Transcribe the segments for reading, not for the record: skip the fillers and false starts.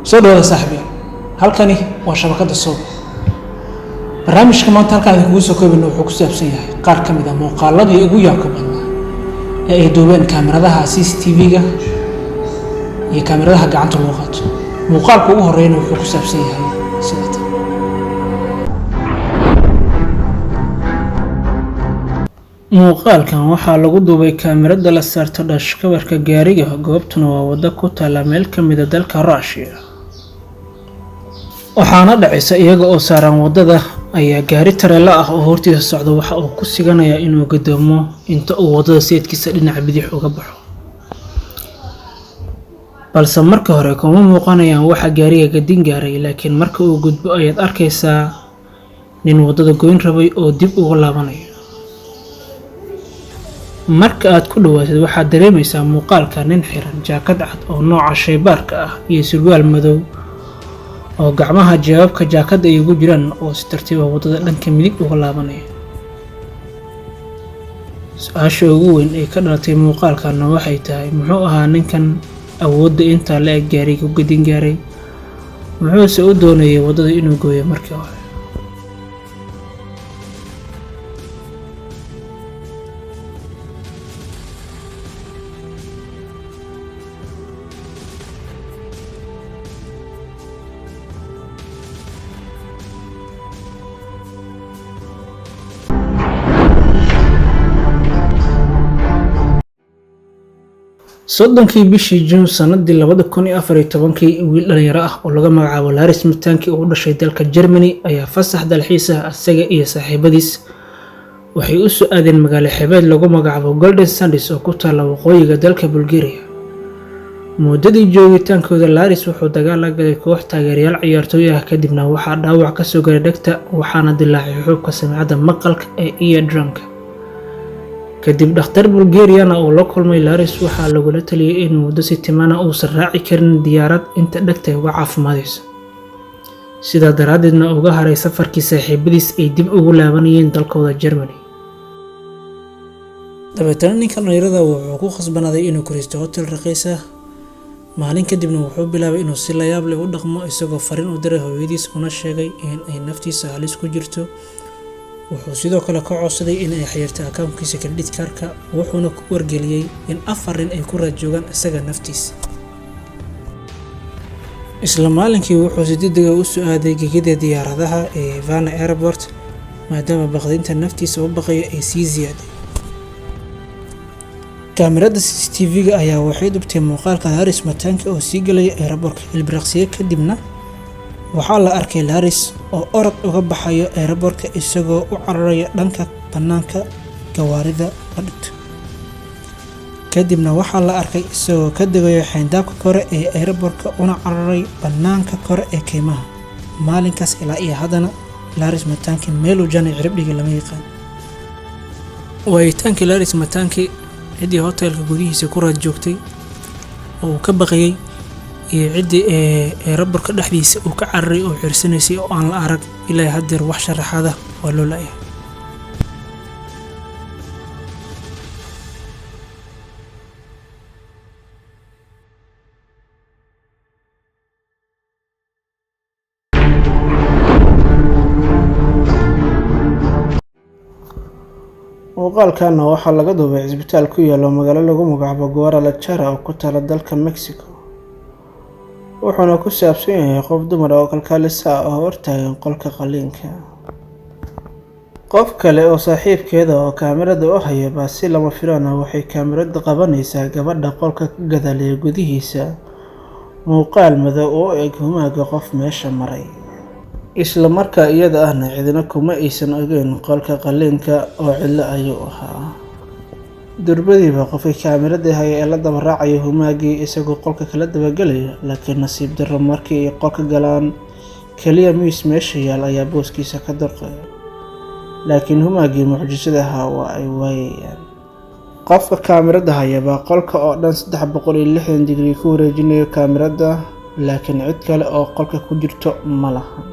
soo dhawaada saaxiibayaal halkani waa shabakada soo barnaamijka maanta halkaan idinkugu soo koobino wuxuu ku saabsan yahay qaar ka mid ah muuqaaladii ugu yaabka badnaa ee ay duubeen kaamiradaha CCTV-ga iyo kaamiradaha gacanta lagu qaato. Muuqaalka ugu horreeyana wuxuu ku saabsan yahay sida tan. Muuqaalkan waxaa lagu duubay kaamirada la saarto dashkawarka gaariga, goobtuna waa waddo ku taala meel ka mid ah dalka Russia. waxaana dhacaysa iyaga oo saaran wadada ayaa gaari tareela ah oo hortiisa socda waxa uu ku siganayaa inuu gadoomo inta uu wadada seedkiisa dhinaca bidix uga baxo, balse marka hore kuma muuqanayaan waxa gaariga gadin gaaray, laakiin marka uu gudbo ayaad arkaysaa nin wadada goyn rabay oo dib ugu laabanaya. marka aad ku dhawaatid waxaad dareemaysaa muuqaalka nin xiran jaakad cad oo nooca shaybaarka ah iyo surwaal madow oo gacmaha jawaabka jaakada ay ugu jiraan oo si tartiib ah wadada dhanka midig uga laabanaya. su-aasha ugu weyn ee ka dhalatay muuqaalkana waxay tahay muxuu ahaa ninkan awoodda intaa la eg gaariga u gadin gaaray, muxuuse u doonayay wadada inuu gooyo markii hore. soddonkii bishii June sanadii 2014 wiil dhalinyaro ah oo laga magacaabo Laris Mataanki oo u dhashay dalka Germany ayaa fasax dalxiisa asaga iyo saaxiibadiis waxay u soo aadeen magaalo xeebeed lagu magacaabo Golden Sands oo ku taala waqooyiga dalka Bulgaria. muddadii joogitaankooda Laris wuxuu dagaal la galay koox taageerayaal ciyaartooy ah, kadibna waxaa dhaawac ka soo gaaray dhegta waxaana dilaacay xuubka samcada maqalka ee eardrumka. kadib dhakhtar Bulgarian oo la kulmay Laris waxaa lagula taliyay in muddo si timana uusan raaci karin diyaarad inta dhegta uga caafimaadayso, sidaa daraadeedna uga haray safarkii saaxiibadiis ay dib ugu laabanayeen dalkooda Germany. dabeetana ninkan dhalinyarada wuxuu ku khasbanaaday inuu kuristo hotel raqiis ah. maalin kadibna wuxuu bilaabay inuu si la yaab leh u dhaqmo, isagoo fariin u diray hooyadiis una sheegay in ay naftiisa halis ku jirto. wuxuu sidoo kale ka codsaday in ay xiriirto akaunkiisa credit card-ka, wuxuuna ku wargeliyay in 4 nin ay ku raad joogaan isaga naftiisa. isla maalinkii wuxuu si degdeg ah u soo aaday gegida diyaaradaha ee Vanna Airport maadaama baqdinta naftiisa u baqayo ay sii ziyaaday. kaamirada CCTV-ga ayaa waxay dubtay muuqaalka Laris Mataanki oo sii galaya airport-ka ilbiriqsiyo kadibna waxaa la arkay Laris oo orod uga baxayo airport-ka isagoo u cararaya dhanka banaanka gawaarida la dhigto. kadibna waxaa la arkay isagoo ka degayo xayndaabka kore ee airport-ka una cararay banaanka kore ee keymaha. maalinkaas ilaa iyo haddana Laris Mataanki meel uu janay ciribdhiga lama yaqaan. waayitaankii Laris Mataanki ciddii hotelka gudihiisa ku raad joogtay oo uu ka baqayay iyo ciddii airport-ka dhexdiisa uu ka cararay oo xirsanaysay oo aan la arag ilaa haddeer wax sharaxaada waa loo laayahay. muuqaalkana waxaa laga duubay cisbitaal ku yaalo magaalo lagu magacaabo Guadalajara oo ku taala dalka Mexico, wuxuuna ku saabsan yahay qof dumar oo kalkaalisa ah oo hortaagan qolka qaliinka. qof kale oo saaxiibkeeda oo kaamirada u haya baa si lama filaan ah waxay kaamirada qabanaysaa gabadha qolka ka gadaalaya gudihiisa muuqaal madow oo eg humaaga qof meesha maray. isla markaa iyada ahna cidina kuma aysan ogeyn qolka qaliinka oo cidlo ayuu ahaa. durbadiiba qofkii kaamirada haya ee la daba raacayo humaagii isagoo qolka kala dabagelaya, laakiin nasiib darro markii ay qolka galaan kaliya miis meesha yaal ayaa booskiisa ka durqaya, laakiin humaagii mucjisada ahaa waa ay waayayaan. qofka kaamirada haya baa qolka oo dhan 360 digrii ku wareejinayo kaamirada, laakiin cid kale oo qolka ku jirto ma lahan.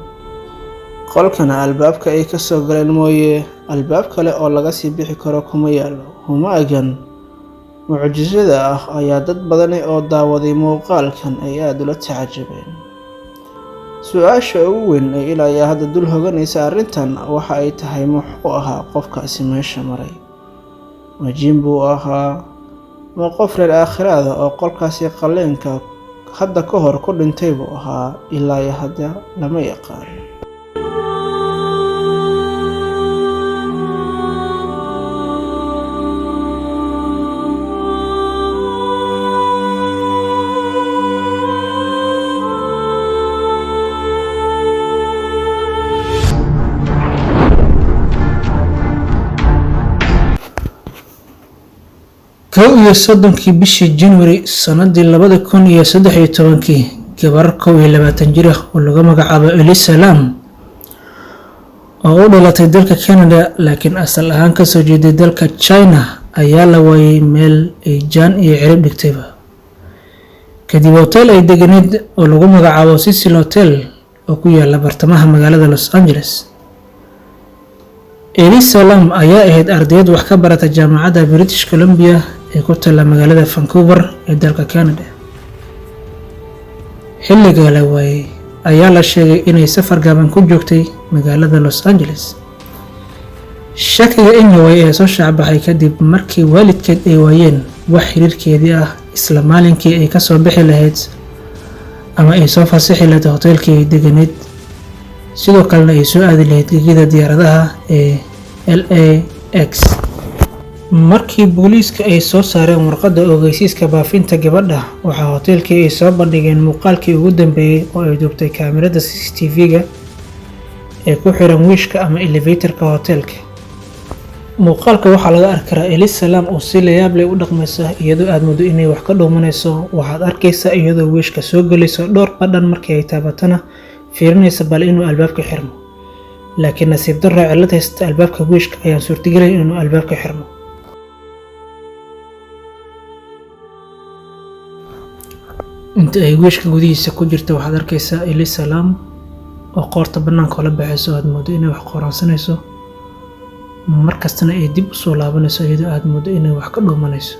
qolkana albaabka ay ka soo galeen mooye albaab kale oo laga sii bixi karo kuma yaalo. humaagan mucjisada ah ayaa dad badan oo daawaday muuqaalkan ay aad ula tacajabeen. su-aasha ugu weyn ee ilaa iyo hadda dul hoganaysa arrintan waxa ay tahay muxuu ahaa qofkaasi meesha maray. Ma jin buu ahaa? Ma qof reer aakhirada oo qolkaasi qaleenka hadda ka hor ku dhintay buu ahaa? Ilaa iyo hadda lama yaqaan. kow iyo soddonkii bishii January sanadii 2013, gabar 21 jir ah oo lagu magacaabo Elisa Lam oo u dhalatay dalka Canada laakiin asal ahaan ka soo jeeday dalka China ayaa la waayay meel ay jaan iyo cirib dhigtayba. kadib hotel ay deganeed oo lagu magacaabo Cecil Hotel oo ku yaala bartamaha magaalada Los Angeles. Elisa Lam ayaa ahayd ardayad wax ka barata jaamacadda British Columbia ee ku taalla magaalada Vancouver ee dalka Canada. xilliga la waayay ayaa la sheegay inay safar gaaban ku joogtay magaalada Los Angeles. shakiga in la waayay soo shacbaxay kadib markii waalidkeed ay waayeen wax xiriirkeedii ah isla maalinkii ay ka soo bixi lahayd ama ay soo fasaxi lahayd hotelkii ay deganeed, sidoo kalena ay soo aadi lahayd gegida diyaaradaha ee LAX. markii booliiska ay soo saareen warqadda ogeysiiska baafinta gabadha, waxaa hotelkii ay soo bandhigeen muuqaalkii ugu dambeeyay oo ay duubtay kaamirada CCTV-ga ee ku xiran wiishka ama elevator-ka hotelka. muuqaalka waxaa laga arki karaa Elisa Lam oo si layaab leh u dhaqmaysa iyadoo aad moodo inay wax ka dhuumanayso. waxaad arkaysaa iyadoo wiishka soo gelayso dhowr badhan, markii ay taabatana fiirinaysa bal inuu albaabka xirmo, laakiin nasiib darro cilad haysta albaabka wiishka ayaan suurtagelay inuu albaabka xirmo. inta ay wiishka gudihiisa ku jirta waxaad arkaysaa Elisa Lam oo qoorta bannaanka la baxayso, aad moodo inay wax qoraansanayso, markastana ay dib u soo laabanayso iyadoo aad moodo inay wax ka dhuumanayso.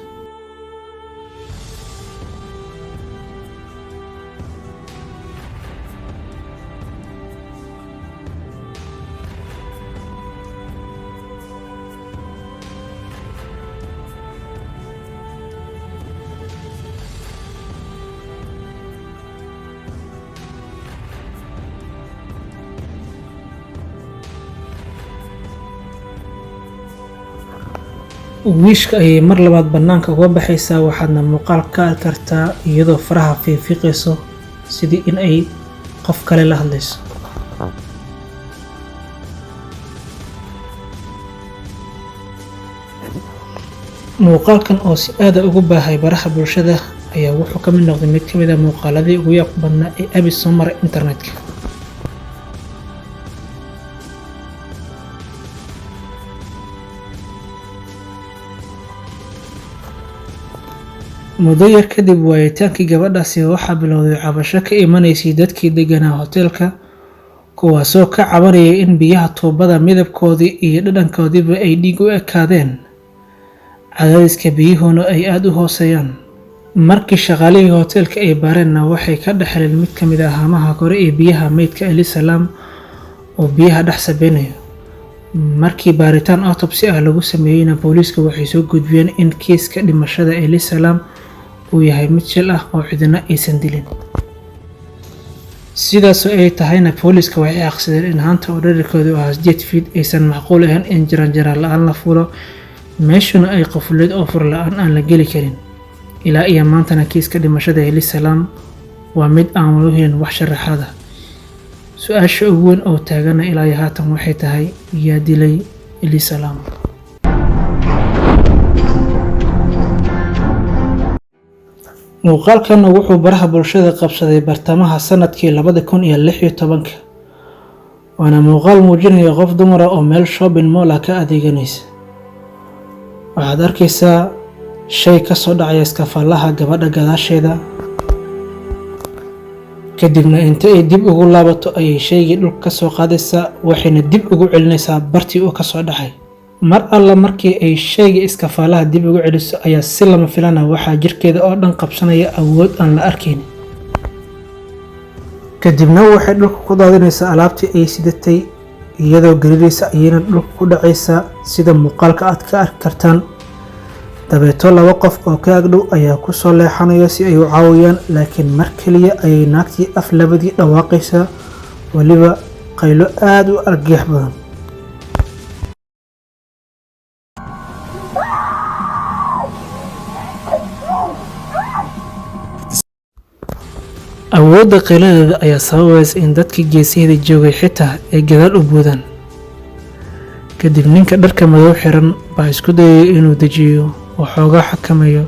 wiishka ayay mar labaad bannaanka uga baxaysaa, waxaadna muuqaal ka arki kartaa iyadoo faraha fiiqayso sidii in ay qof kale la hadlayso. muuqaalkan oo si aad ugu baahay baraha bulshada ayaa wuxuu ka mid noqday mid ka mid ah muuqaaladii ugu yaab badnaa ee abid soo maray internetka. muddo yar kadib waayitaankii gabadhaasi waxaa bilowday cabasho ka imanaysay dadkii deganaa hotelka, kuwaasoo ka cabanayay in biyaha tuubada midabkoodii iyo dhadhankoodiiba ay dhiig u ekaadeen, cadaadiska biyuhuna ay aad u hooseeyaan. markii shaqaalihii hotelka ay baareenna waxay ka dhexleen mid ka mid ah haamaha kore ee biyaha meydka Elisa Lam oo biyaha dhex sabeynayo. markii baaritaan autopsy ah lagu sameeyeyna booliiska waxay soo gudbiyeen in kiiska dhimashada Elisa Lam uu yahay mid shil ah oo cidina aysan dilin. sidaas oo ay tahayna booliiska waxay aqsadeen in haanta oo dhererkoodu ah 8 feet aysan macquul ahayn in jaranjaro la'aan la fulo, meeshuna ay qufulad oo fur la'aan aan la geli karin. ilaa iyo maantana kiiska dhimashada Elisa Lam waa mid aan wali helin wax sharaxaad ah. su-aasha ugu weyn oo taagana ilaa iyo haatan waxay tahay yaa dilay Elisa Lam. muuqaalkan wuxuu baraha bulshada qabsaday bartamaha sanadkii 2016, waana muuqaal muujinaya qof dumar ah oo meel shopping mall ah ka adeeganaysa. waxaad arkaysaa shay ka soo dhacaya iskafaalaha gabadha gadaasheeda, kadibna inta ay dib ugu laabato ayay shaygii dhulka ka soo qaadaysaa, waxayna dib ugu celinaysaa bartii uu ka soo dhacay. mar alla markii ay shayga iskafaalaha dib ugu celiso ayaa si lama filaan ah waxaa jirkeeda oo dhan qabsanaya awood aan la arkayn. kadibna waxay dhulka ku daadinaysaa alaabtii ay sidatay iyadoo gariiraysa ayayna dhulka ku dhacaysaa sida muuqaalka aad ka arki kartaan. dabeeto 2 qof oo ka agdhow ayaa ku soo leexanaya si ay u caawiyaan, laakiin mar kaliya ayay naagtii af labadii dhawaaqaysaa, waliba qaylo aad u argagax badan. awoodda qayladeeda ayaa sababaysa in dadkii geesiheeda joogay xitaa ay gadaal u boodaan. kadib ninka dharka madow xiran baa isku dayay inuu dejiyo oo xoogaa xakameeyo,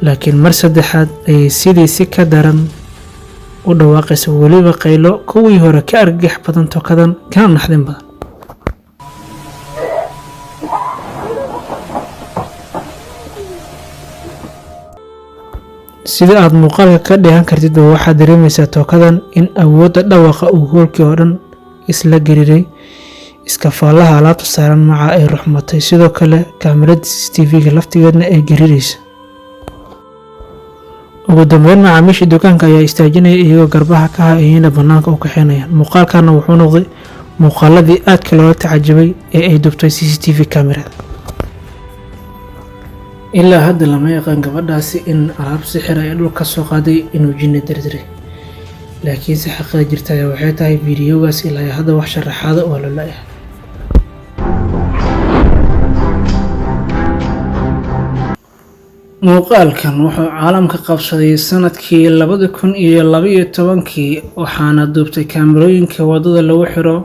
laakiin mar saddexaad ayay sidii si ka daran u dhawaaqaysa, weliba qaylo kuwii hore ka argagax badan tokadan kana naxdin badan. sida aad muuqaalka ka dheehan kartid waxaad dareemaysaa tokadan in awoodda dhawaaqa uu hoolkii oo dhan isla gariiray. iskafaalaha alaabta saaran maca ay ruxmatay, sidoo kale kaamirada CCTV-ga laftigeedna ay gariiraysa. ugu dambeyn macaamiisha dukaanka ayaa istaajinaya iyagoo garbaha ka hayayna bannaanka u kaxeynayaan. muuqaalkana wuxuu noqday muuqaaladii aadka loola tacajabay ee ay dubtay CCTV kaamirada. ilaa hadda lama yaqaan gabadhaasi in alaab sixir ay dhulka soo qaaday inuu jinni dirdiray, laakiinse xaqiiqda jirta ayaa waxay tahay fiidiyogaas ilaa hadda wax sharaxaada oo la la'yahay. muuqaalkan wuxuu caalamka qabsaday sanadkii 2012 waxaana duubtay kaamirooyinka wadada lagu xiro.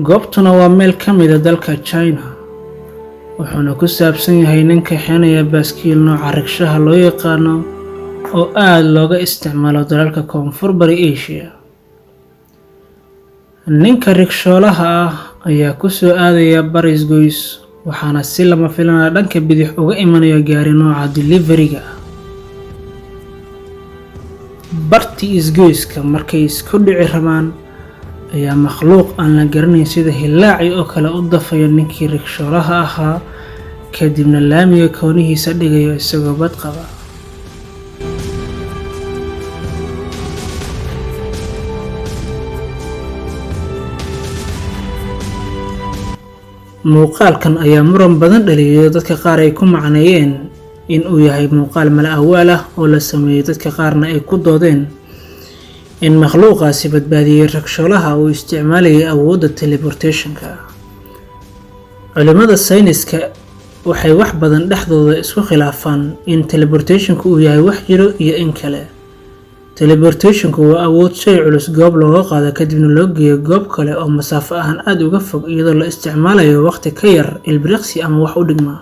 goobtuna waa meel ka mid ah dalka China, wuxuuna ku saabsan yahay nin kaxeynaya baaskiil nooca rikshaha loo yaqaano oo aad looga isticmaalo dalalka koonfur bari Asia. ninka rikshoolaha ah ayaa ku soo aadaya Paris Goys, waxaana si lama filaan dhanka bidix uga imanaya gaari nooca delivery-ga ah. bartii isgoyska markay isku dhici rabaan ayaa makhluuq aan la garanayn sida hilaaci oo kale u dafaya ninkii rikshoolaha ahaa, kadibna laamiga koonihiisa dhigayo isagoo bad qaba. muuqaalkan ayaa muran badan dhaliyay, dadka qaar ay ku macneeyeen in uu yahay muuqaal mala awaal ah oo la sameeyay, dadka qaarna ay ku doodeen in makhluuqaasi badbaadiyay rikshoolaha uu isticmaalayay awoodda teleportation-ka. culimada sayniska waxay wax badan dhexdooda isku khilaafaan in teleportation-ku uu yahay wax jiro iyo in kale. teleportation-ku waa awood shay culus goob looga qaado kadibna loo geeyo goob kale oo masaafo ahaan aad uga fog iyadoo la isticmaalayo waqti ka yar ilbiriqsi ama wax u dhigma.